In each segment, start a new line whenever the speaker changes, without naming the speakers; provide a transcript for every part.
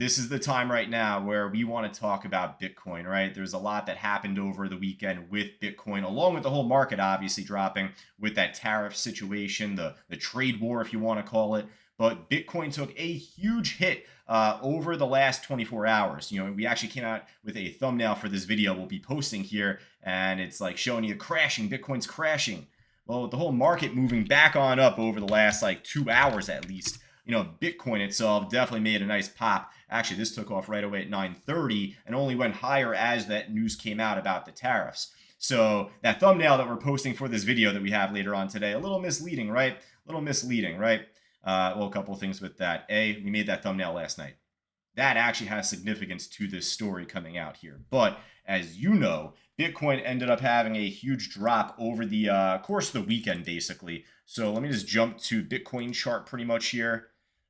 this is the time right now where we want to talk about Bitcoin, right? There's a lot that happened over the weekend with Bitcoin, along with the whole market obviously dropping with that tariff situation, the trade war, if you want to call it. But Bitcoin took a huge hit over the last 24 hours. We actually came out with a thumbnail for this video we'll be posting here, and it's like showing you crashing. Bitcoin's crashing. Well, with the whole market moving back on up over the last like 2 hours at least, Bitcoin itself definitely made a nice pop. Actually, this took off right away at 9:30 and only went higher as that news came out about the tariffs. So that thumbnail that we're posting for this video that we have later on today, a little misleading, right? A little misleading, right? Well, a couple of things with that. A, we made that thumbnail last night. That actually has significance to this story coming out here. But as you know, Bitcoin ended up having a huge drop over the course of the weekend, basically. So let me just jump to Bitcoin chart pretty much here.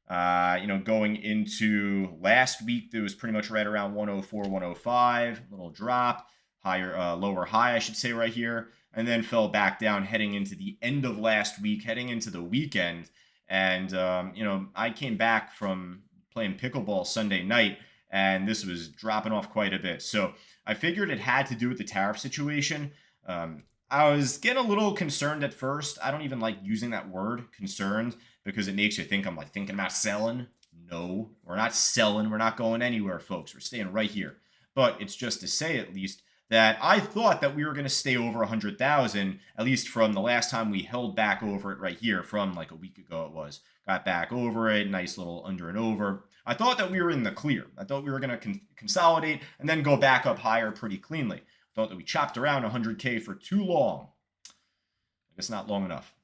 Going into last week, there was pretty much right around 104, 105, little drop, lower high, I should say, right here, and then fell back down heading into the end of last week, heading into the weekend. And, I came back from playing pickleball Sunday night, and this was dropping off quite a bit. So I figured it had to do with the tariff situation. I was getting a little concerned at first. I don't even like using that word, concerned, because it makes you think I'm like thinking about selling. No, we're not selling. We're not going anywhere, folks. We're staying right here. But it's just to say, at least, that I thought that we were going to stay over 100,000, at least from the last time we held back over it right here, from like a week ago it was. Got back over it, nice little under and over. I thought that we were in the clear. I thought we were going to consolidate and then go back up higher pretty cleanly. I thought that we chopped around 100K for too long. I guess not long enough.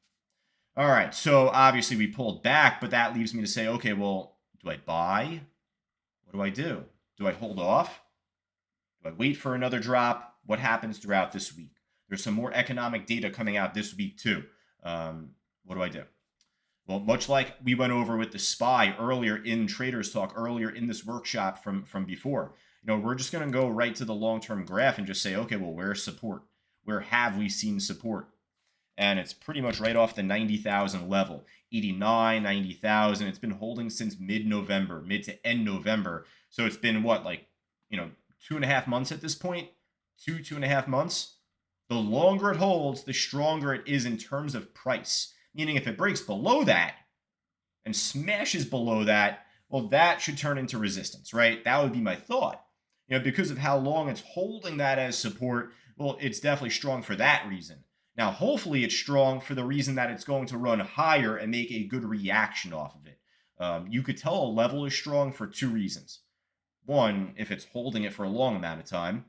All right, so obviously we pulled back, but that leaves me to say, okay, well, do I buy? What do I do? Do I hold off? Do I wait for another drop? What happens throughout this week? There's some more economic data coming out this week too. What do I do? Well, much like we went over with the SPY earlier in Traders Talk, earlier in this workshop from before, we're just going to go right to the long-term graph and just say, okay, well, where's support? Where have we seen support? And it's pretty much right off the 90,000 level, 89, 90,000. It's been holding since mid-November, mid to end November. So it's been what, 2.5 months at this point? 2.5 months? The longer it holds, the stronger it is in terms of price. Meaning if it breaks below that and smashes below that, well, that should turn into resistance, right? That would be my thought. Because of how long it's holding that as support, well, it's definitely strong for that reason. Now, hopefully it's strong for the reason that it's going to run higher and make a good reaction off of it. You could tell a level is strong for two reasons. One, if it's holding it for a long amount of time.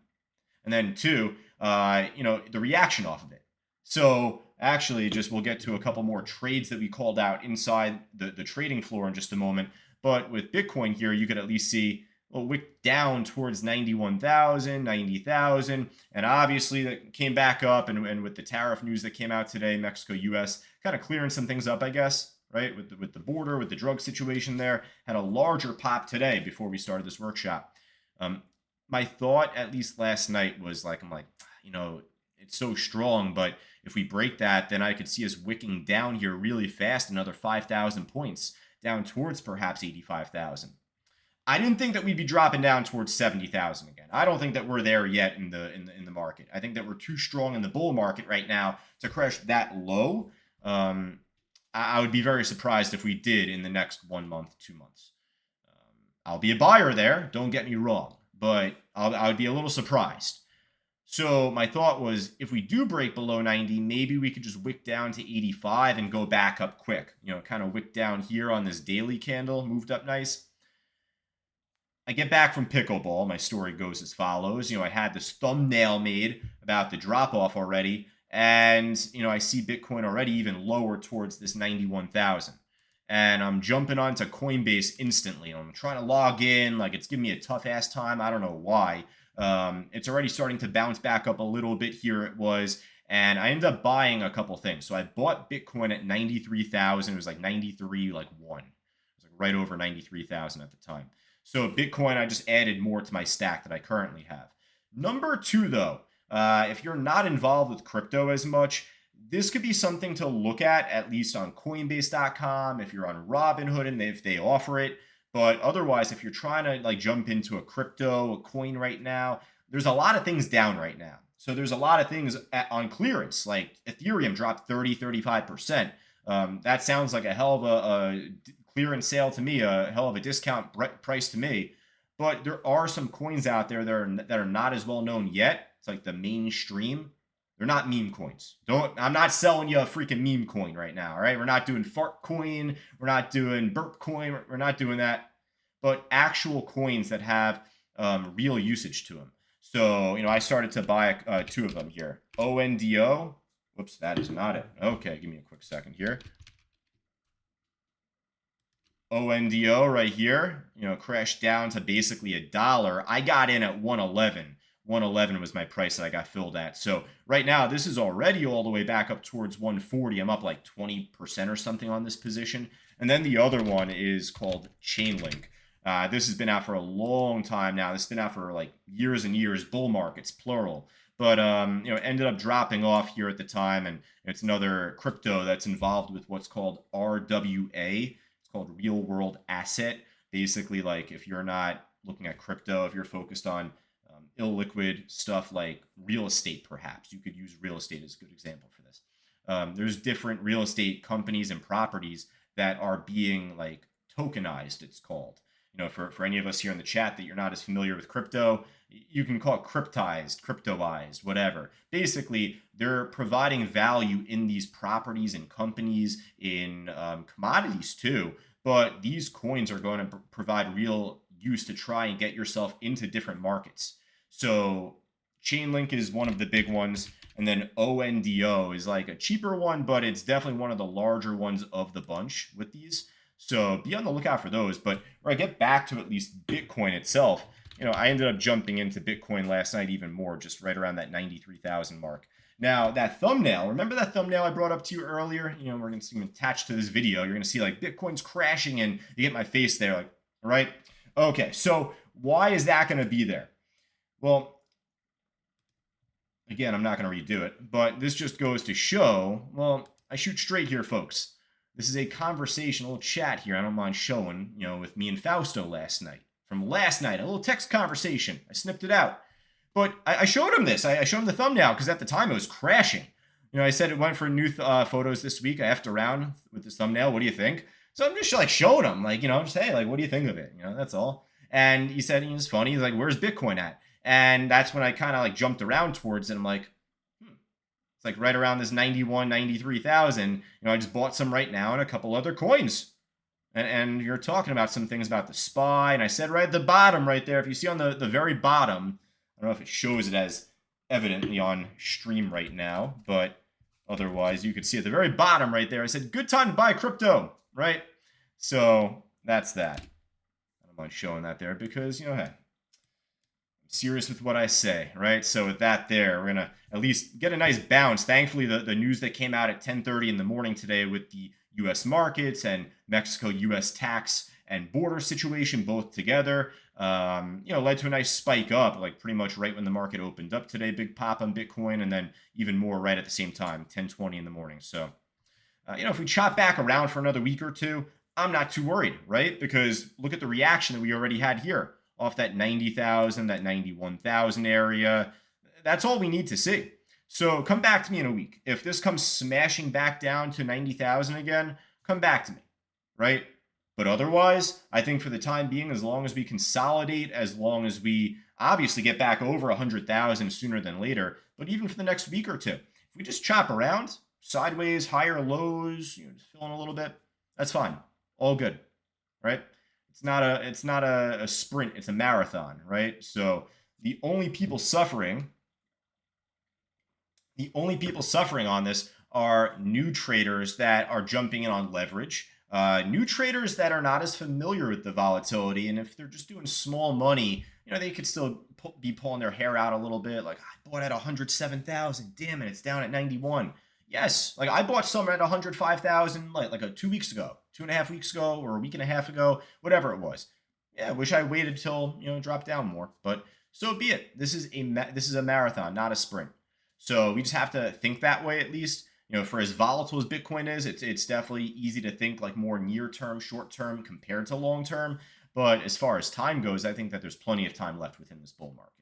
And then two, the reaction off of it. So actually, we'll get to a couple more trades that we called out inside the trading floor in just a moment. But with Bitcoin here, you could at least see wick down towards 91,000, 90,000. And obviously that came back up. And with the tariff news that came out today, Mexico, US, kind of clearing some things up, I guess, right? With the border, with the drug situation there, had a larger pop today before we started this workshop. My thought, at least last night, was it's so strong, but if we break that, then I could see us wicking down here really fast, another 5,000 points, down towards perhaps 85,000. I didn't think that we'd be dropping down towards 70,000 again. I don't think that we're there yet in the market. I think that we're too strong in the bull market right now to crash that low. I would be very surprised if we did in the next 1 month, 2 months. I'll be a buyer there, don't get me wrong, but I would be a little surprised. So my thought was, if we do break below 90, maybe we could just wick down to 85 and go back up quick. Kind of wick down here on this daily candle, moved up nice. I get back from pickleball. My story goes as follows. I had this thumbnail made about the drop-off already, and, I see Bitcoin already even lower towards this 91,000. And I'm jumping onto Coinbase instantly. I'm trying to log in, it's giving me a tough-ass time. I don't know why. It's already starting to bounce back up a little bit here, it was, and I ended up buying a couple things. So I bought Bitcoin at 93,000. It was like 93, 1. It was right over 93,000 at the time. So Bitcoin, I just added more to my stack that I currently have. Number two, though, if you're not involved with crypto as much, this could be something to look at least on Coinbase.com, if you're on Robinhood and if they offer it. But otherwise, if you're trying to like jump into a crypto, a coin right now, there's a lot of things down right now. So there's a lot of things on clearance, like Ethereum dropped 35%. That sounds like a hell of a clearance sale to me, a hell of a discount price to me. But there are some coins out there that are not as well known yet. It's like the mainstream. They're not meme coins. I'm not selling you a freaking meme coin right now. All right. We're not doing fart coin. We're not doing burp coin. We're not doing that. But actual coins that have real usage to them. So, I started to buy two of them here. ONDO. Whoops, that is not it. Okay, give me a quick second here. ONDO right here, crashed down to basically $1. I got in at 111. 111 was my price that I got filled at. So right now, this is already all the way back up towards 140. I'm up like 20% or something on this position. And then the other one is called Chainlink. This has been out for a long time now. This has been out for like years and years, bull markets, plural. But, ended up dropping off here at the time. And it's another crypto that's involved with what's called RWA. It's called real world asset. Basically, like if you're not looking at crypto, if you're focused on illiquid stuff like real estate, perhaps you could use real estate as a good example for this. There's different real estate companies and properties that are being like tokenized, it's called. For any of us here in the chat that you're not as familiar with crypto, you can call it cryptized, cryptoized, whatever. Basically, they're providing value in these properties and companies, in commodities too. But these coins are going to provide real use to try and get yourself into different markets. So Chainlink is one of the big ones. And then ONDO is like a cheaper one, but it's definitely one of the larger ones of the bunch with these. So be on the lookout for those. But where I get back to at least Bitcoin itself, I ended up jumping into Bitcoin last night even more, just right around that 93,000 mark. Now, that thumbnail, remember that thumbnail I brought up to you earlier? We're going to see attached to this video. You're going to see like Bitcoin's crashing and you get my face there, like, all right? Okay, so why is that going to be there? Well, again, I'm not going to redo it, but this just goes to show, well, I shoot straight here, folks. This is a conversation, a little chat here I don't mind showing, with me and Fausto last night. From last night, a little text conversation. I snipped it out. But I showed him this. I showed him the thumbnail because at the time it was crashing. I said it went for new photos this week. I effed around with this thumbnail. What do you think? So I'm just like showing him, like, just hey, like, what do you think of it? That's all. And he said, it's funny. He's like, where's Bitcoin at? And that's when I kind of like jumped around towards it. I'm like, it's like right around this 91, 93,000. I just bought some right now and a couple other coins. And you're talking about some things about the SPY. And I said right at the bottom right there, if you see on the very bottom, I don't know if it shows it as evidently on stream right now, but otherwise you could see at the very bottom right there, I said, good time to buy crypto, right? So that's that. I don't mind showing that there because, hey, I'm serious with what I say, right? So with that there, we're going to at least get a nice bounce. Thankfully, the news that came out at 10:30 in the morning today with the U.S. markets and Mexico-U.S. tax and border situation both together, led to a nice spike up, like pretty much right when the market opened up today, big pop on Bitcoin, and then even more right at the same time, 10:20 in the morning. So, if we chop back around for another week or two, I'm not too worried, right? Because look at the reaction that we already had here off that 90,000, that 91,000 area. That's all we need to see. So come back to me in a week. If this comes smashing back down to 90,000 again, come back to me, right? But otherwise, I think for the time being, as long as we consolidate, as long as we obviously get back over 100,000 sooner than later, but even for the next week or two, if we just chop around, sideways, higher lows, just filling a little bit, that's fine. All good, right? It's not a sprint, it's a marathon, right? So the only people suffering on this are new traders that are jumping in on leverage, new traders that are not as familiar with the volatility, and if they're just doing small money, they could still be pulling their hair out a little bit, like, I bought at 107,000, damn it, it's down at 91. Yes, like I bought some at 105,000 like 2 weeks ago, 2.5 weeks ago, or a week and a half ago, whatever it was. Yeah, I wish I waited till it dropped down more, but so be it. This is a marathon, not a sprint. So we just have to think that way at least. For as volatile as Bitcoin is, it's definitely easy to think like more near term, short term compared to long term. But as far as time goes, I think that there's plenty of time left within this bull market.